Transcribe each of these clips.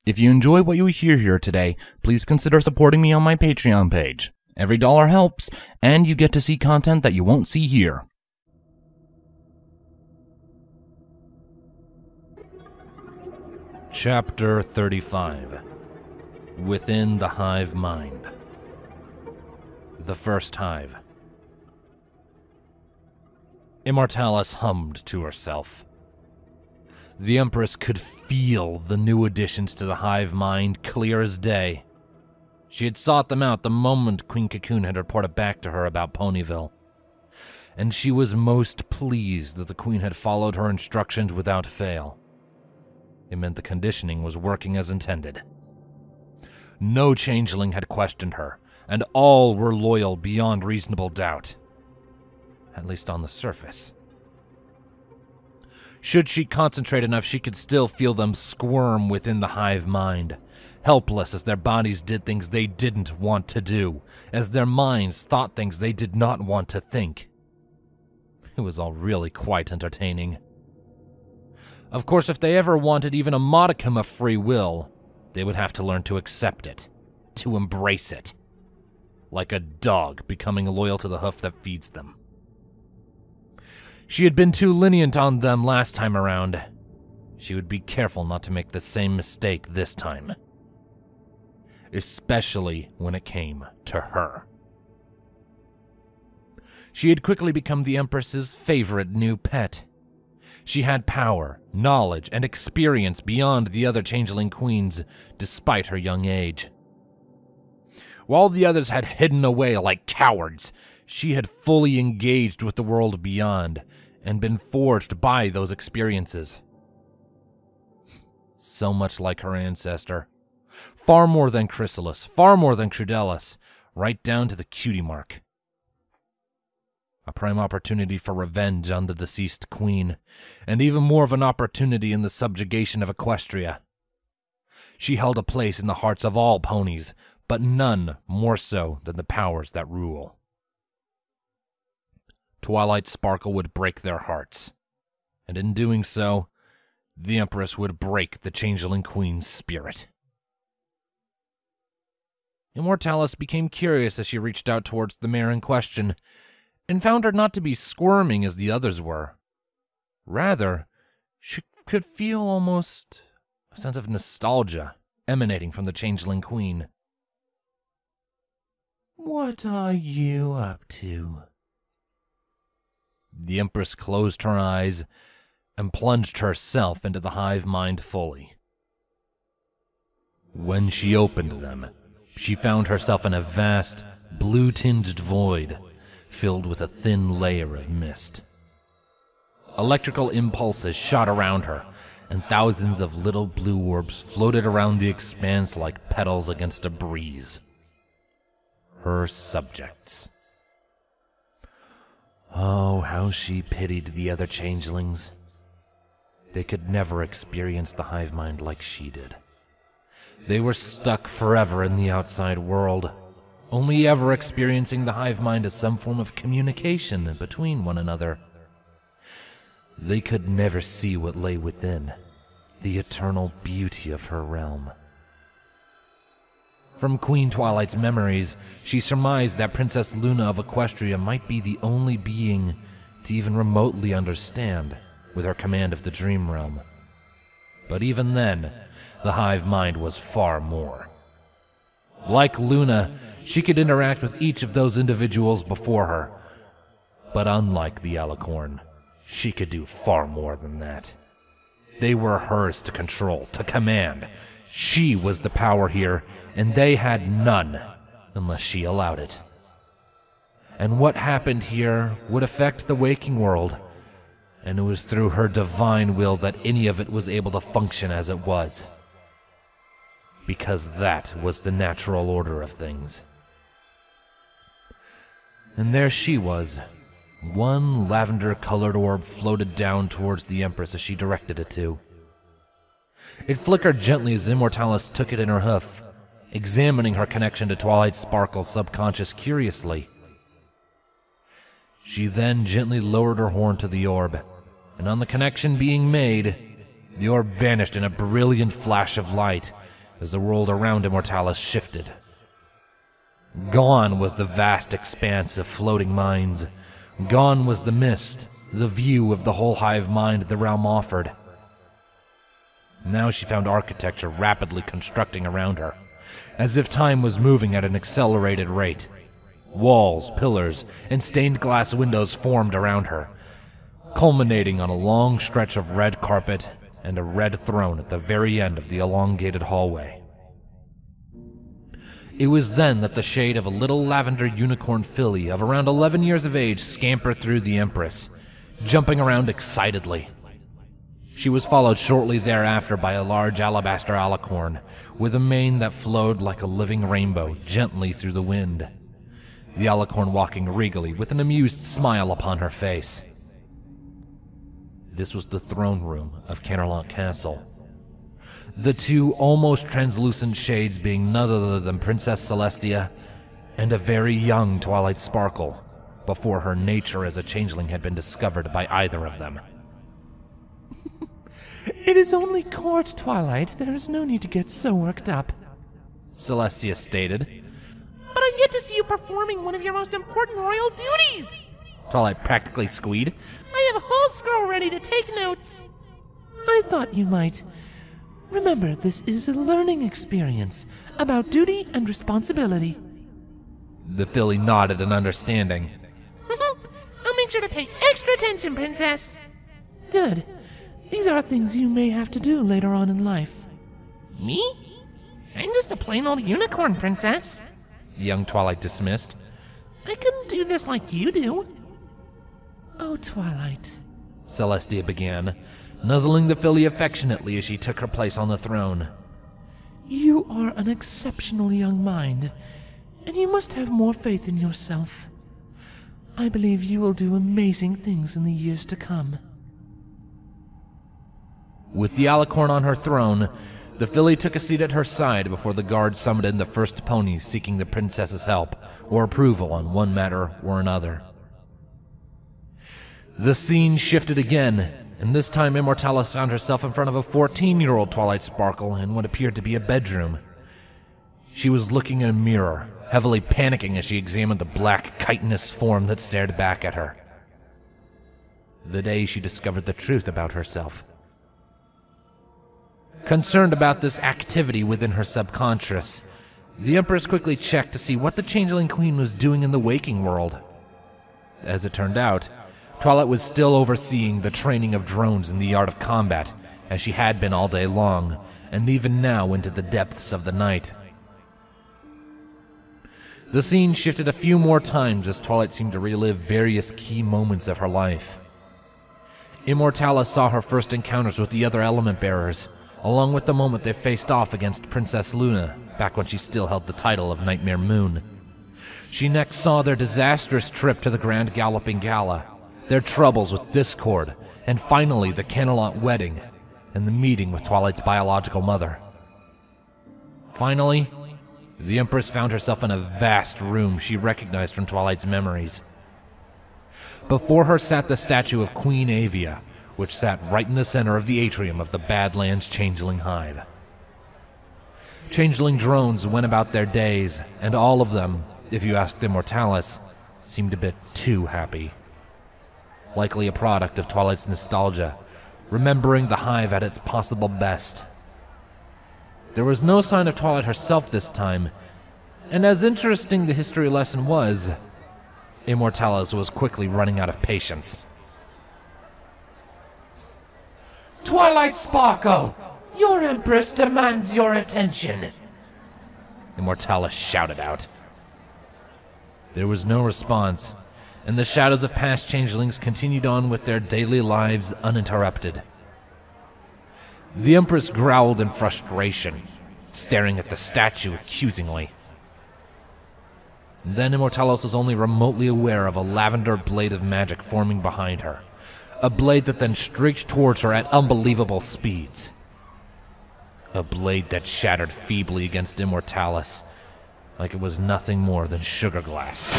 If you enjoy what you hear here today, please consider supporting me on my Patreon page. Every dollar helps, and you get to see content that you won't see here. Chapter 35. Within the Hive Mind. The First Hive. Immortalis hummed to herself. The Empress could feel the new additions to the Hive Mind clear as day. She had sought them out the moment Queen Cocoon had reported back to her about Ponyville, and she was most pleased that the Queen had followed her instructions without fail. It meant the conditioning was working as intended. No changeling had questioned her, and all were loyal beyond reasonable doubt. At least on the surface. Should she concentrate enough, she could still feel them squirm within the Hive Mind, helpless as their bodies did things they didn't want to do, as their minds thought things they did not want to think. It was all really quite entertaining. Of course, if they ever wanted even a modicum of free will, they would have to learn to accept it, to embrace it, like a dog becoming loyal to the hoof that feeds them. She had been too lenient on them last time around. She would be careful not to make the same mistake this time. Especially when it came to her. She had quickly become the Empress's favorite new pet. She had power, knowledge, and experience beyond the other changeling queens, despite her young age. While the others had hidden away like cowards, she had fully engaged with the world beyond, and been forged by those experiences. So much like her ancestor. Far more than Chrysalis, far more than Crudelis, right down to the cutie mark. A prime opportunity for revenge on the deceased queen, and even more of an opportunity in the subjugation of Equestria. She held a place in the hearts of all ponies, but none more so than the powers that rule. Twilight Sparkle would break their hearts, and in doing so, the Empress would break the Changeling Queen's spirit. Immortalis became curious as she reached out towards the mare in question, and found her not to be squirming as the others were. Rather, she could feel almost a sense of nostalgia emanating from the Changeling Queen. "What are you up to?" The Empress closed her eyes and plunged herself into the Hive Mind fully. When she opened them, she found herself in a vast, blue-tinged void filled with a thin layer of mist. Electrical impulses shot around her, and thousands of little blue orbs floated around the expanse like petals against a breeze. Her subjects. Oh, how she pitied the other changelings. They could never experience the Hive Mind like she did. They were stuck forever in the outside world, only ever experiencing the Hive Mind as some form of communication between one another. They could never see what lay within, the eternal beauty of her realm. From Queen Twilight's memories, she surmised that Princess Luna of Equestria might be the only being to even remotely understand with her command of the Dream Realm. But even then, the Hive Mind was far more. Like Luna, she could interact with each of those individuals before her. But unlike the Alicorn, she could do far more than that. They were hers to control, to command. She was the power here, and they had none, unless she allowed it. And what happened here would affect the waking world, and it was through her divine will that any of it was able to function as it was. Because that was the natural order of things. And there she was. One lavender-colored orb floated down towards the Empress as she directed it to. It flickered gently as Immortalis took it in her hoof, examining her connection to Twilight Sparkle's subconscious curiously. She then gently lowered her horn to the orb, and on the connection being made, the orb vanished in a brilliant flash of light, as the world around Immortalis shifted. Gone was the vast expanse of floating mines. Gone was the mist, the view of the whole hive mind the realm offered. Now she found architecture rapidly constructing around her, as if time was moving at an accelerated rate. Walls, pillars, and stained glass windows formed around her, culminating on a long stretch of red carpet and a red throne at the very end of the elongated hallway. It was then that the shade of a little lavender unicorn filly of around 11 years of age scampered through the Empress, jumping around excitedly. She was followed shortly thereafter by a large alabaster alicorn, with a mane that flowed like a living rainbow gently through the wind, the alicorn walking regally with an amused smile upon her face. This was the throne room of Canterlot Castle. The two almost translucent shades being none other than Princess Celestia and a very young Twilight Sparkle, before her nature as a changeling had been discovered by either of them. It is only court, Twilight. There is no need to get so worked up, Celestia stated. But I get to see you performing one of your most important royal duties! Twilight practically squeaked. I have a whole scroll ready to take notes. I thought you might. Remember, this is a learning experience about duty and responsibility. The filly nodded in understanding. I'll make sure to pay extra attention, Princess. Good. These are things you may have to do later on in life. Me? I'm just a plain old unicorn, Princess. Young Twilight dismissed. I couldn't do this like you do. Oh, Twilight, Celestia began, nuzzling the filly affectionately as she took her place on the throne. You are an exceptional young mind, and you must have more faith in yourself. I believe you will do amazing things in the years to come. With the alicorn on her throne, the filly took a seat at her side before the guard summoned in the first pony seeking the princess's help or approval on one matter or another. The scene shifted again, and this time Immortalis found herself in front of a 14-year-old Twilight Sparkle in what appeared to be a bedroom. She was looking in a mirror, heavily panicking as she examined the black, chitinous form that stared back at her. The day she discovered the truth about herself. Concerned about this activity within her subconscious, the Empress quickly checked to see what the Changeling Queen was doing in the waking world. As it turned out, Twilight was still overseeing the training of drones in the art of combat, as she had been all day long, and even now into the depths of the night. The scene shifted a few more times as Twilight seemed to relive various key moments of her life. Immortalis saw her first encounters with the other element bearers, along with the moment they faced off against Princess Luna, back when she still held the title of Nightmare Moon. She next saw their disastrous trip to the Grand Galloping Gala, their troubles with Discord, and finally the Canterlot wedding, and the meeting with Twilight's biological mother. Finally, the Empress found herself in a vast room she recognized from Twilight's memories. Before her sat the statue of Queen Avia, which sat right in the center of the atrium of the Badlands Changeling Hive. Changeling drones went about their days, and all of them, if you asked Immortalis, seemed a bit too happy. Likely a product of Twilight's nostalgia, remembering the Hive at its possible best. There was no sign of Twilight herself this time, and as interesting the history lesson was, Immortalis was quickly running out of patience. Twilight Sparkle, your Empress demands your attention, Immortalis shouted out. There was no response, and the shadows of past changelings continued on with their daily lives uninterrupted. The Empress growled in frustration, staring at the statue accusingly. Then Immortalis was only remotely aware of a lavender blade of magic forming behind her, a blade that then streaked towards her at unbelievable speeds. A blade that shattered feebly against Immortalis, like it was nothing more than sugar glass.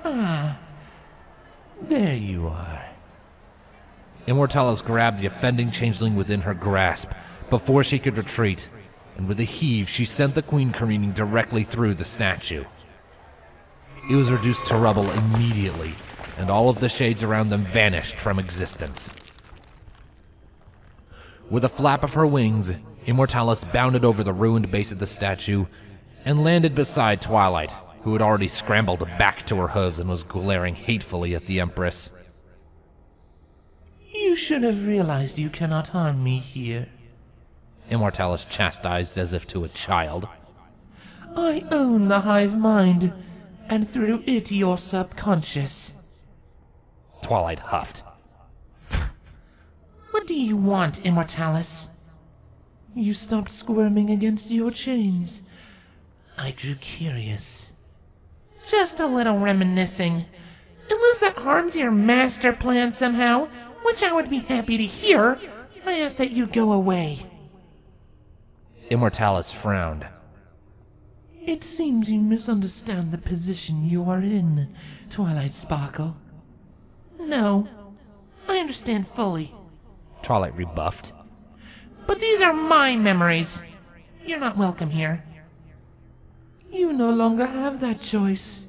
Ah, there you are. Immortalis grabbed the offending changeling within her grasp before she could retreat, and with a heave, she sent the queen careening directly through the statue. It was reduced to rubble immediately, and all of the shades around them vanished from existence. With a flap of her wings, Immortalis bounded over the ruined base of the statue and landed beside Twilight, who had already scrambled back to her hooves and was glaring hatefully at the Empress. You should have realized you cannot harm me here, Immortalis chastised as if to a child. I own the Hive Mind, and through it your subconscious. Twilight huffed. What do you want, Immortalis? You stopped squirming against your chains. I grew curious. Just a little reminiscing. Unless that harms your master plan somehow, which I would be happy to hear, I ask that you go away. Immortalis frowned. It seems you misunderstand the position you are in, Twilight Sparkle. No, I understand fully. Twilight rebuffed. But these are my memories. You're not welcome here. You no longer have that choice,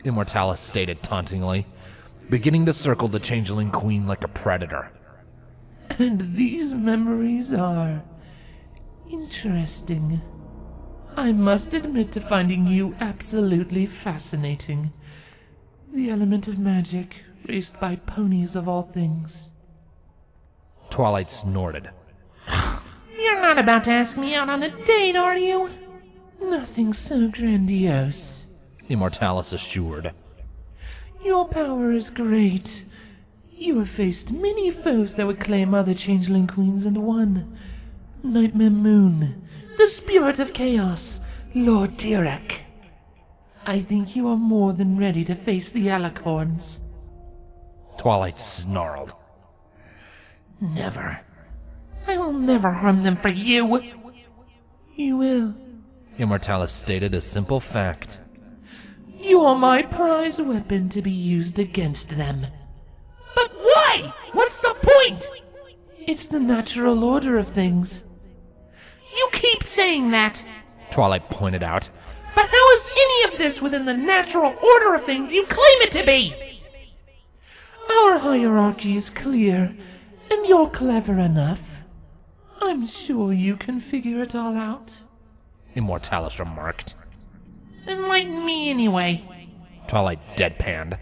Immortalis stated tauntingly, beginning to circle the changeling queen like a predator. And these memories are interesting. I must admit to finding you absolutely fascinating. The element of magic, raised by ponies of all things. Twilight snorted. You're not about to ask me out on a date, are you? Nothing so grandiose, Immortalis assured. Your power is great. You have faced many foes that would claim other changeling queens and won. Nightmare Moon, the spirit of chaos, Lord Dirac. I think you are more than ready to face the Alicorns. Twilight snarled. Never. I will never harm them for you. You will. Immortalis stated a simple fact. You are my prize weapon to be used against them. But why? What's the point? It's the natural order of things. You keep saying that. Twilight pointed out. But how is any of this within the natural order of things you claim it to be? Our hierarchy is clear, and you're clever enough. I'm sure you can figure it all out, Immortalis remarked. Enlighten me anyway. Twilight deadpanned.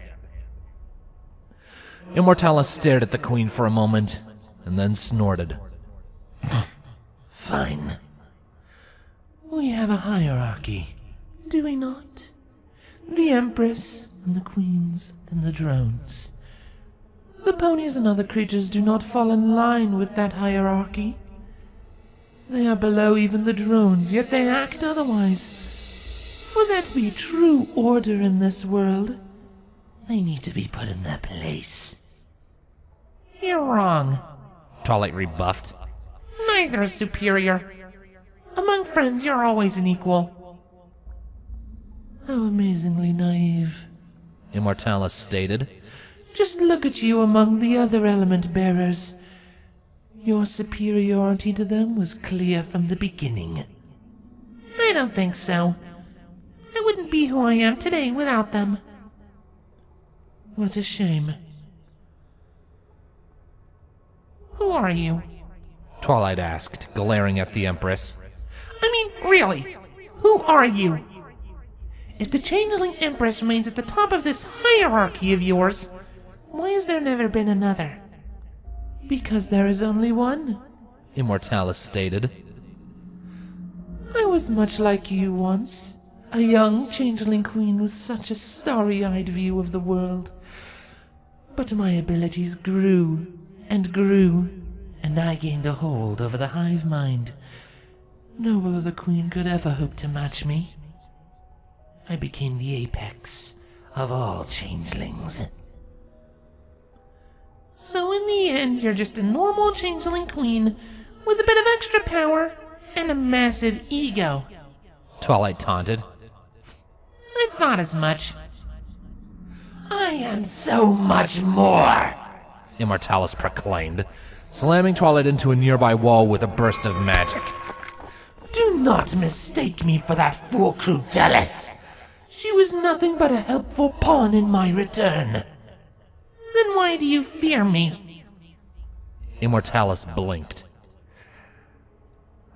Immortalis stared at the queen for a moment, and then snorted. Fine. We have a hierarchy, do we not? The Empress, and the Queens, then the drones. The ponies and other creatures do not fall in line with that hierarchy. They are below even the drones, yet they act otherwise. For there to be true order in this world, they need to be put in their place. You're wrong. Twilight rebuffed. Neither is superior. Among friends, you're always an equal. How amazingly naive, Immortalis stated. Just look at you among the other element bearers. Your superiority to them was clear from the beginning. I don't think so. I wouldn't be who I am today without them. What a shame. Who are you? Twilight asked, glaring at the Empress. I mean, really, who are you? If the Changeling Empress remains at the top of this hierarchy of yours, why has there never been another? Because there is only one, Immortalis stated. I was much like you once, a young changeling queen with such a starry-eyed view of the world. But my abilities grew, and I gained a hold over the Hive Mind. No other queen could ever hope to match me. I became the apex of all changelings. So in the end, you're just a normal changeling queen with a bit of extra power and a massive ego. Twilight taunted. I thought as much. I am so much more, Immortalis proclaimed, slamming Twilight into a nearby wall with a burst of magic. Do not mistake me for that fool Crudelis. She was nothing but a helpful pawn in my return. Then why do you fear me? Immortalis blinked.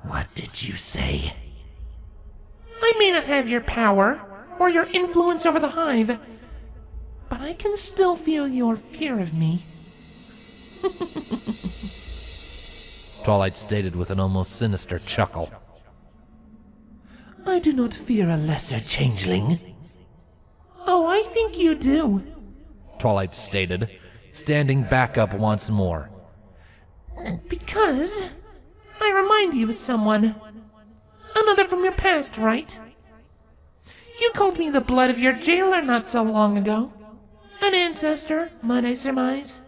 What did you say? I may not have your power, or your influence over the Hive, but I can still feel your fear of me. Twilight stated with an almost sinister chuckle. I do not fear a lesser changeling. Oh, I think you do. Twilight stated, standing back up once more. Because I remind you of someone. Another from your past, right? You called me the blood of your jailer not so long ago. An ancestor, might I surmise?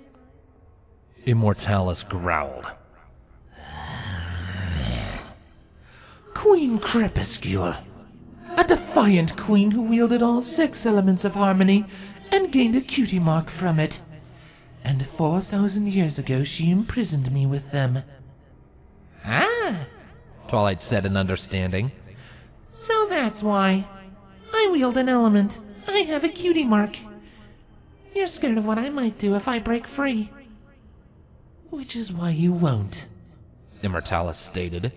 Immortalis growled. Queen Crepuscule. A defiant queen who wielded all 6 elements of harmony and gained a cutie mark from it. And 4,000 years ago she imprisoned me with them. Ah, Twilight said in understanding. so that's why. I wield an element. I have a cutie mark. You're scared of what I might do if I break free. Which is why you won't, Immortalis stated.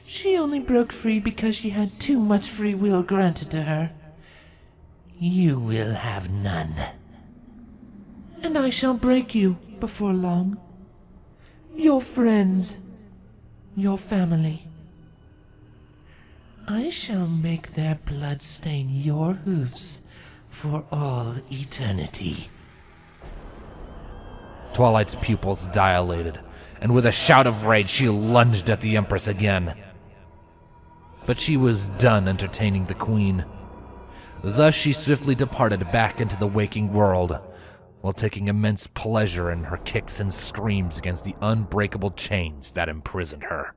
She only broke free because she had too much free will granted to her. You will have none. And I shall break you before long. Your friends, your family. I shall make their blood stain your hoofs for all eternity. Twilight's pupils dilated, and with a shout of rage she lunged at the Empress again. But she was done entertaining the Queen. Thus she swiftly departed back into the waking world, while taking immense pleasure in her kicks and screams against the unbreakable chains that imprisoned her.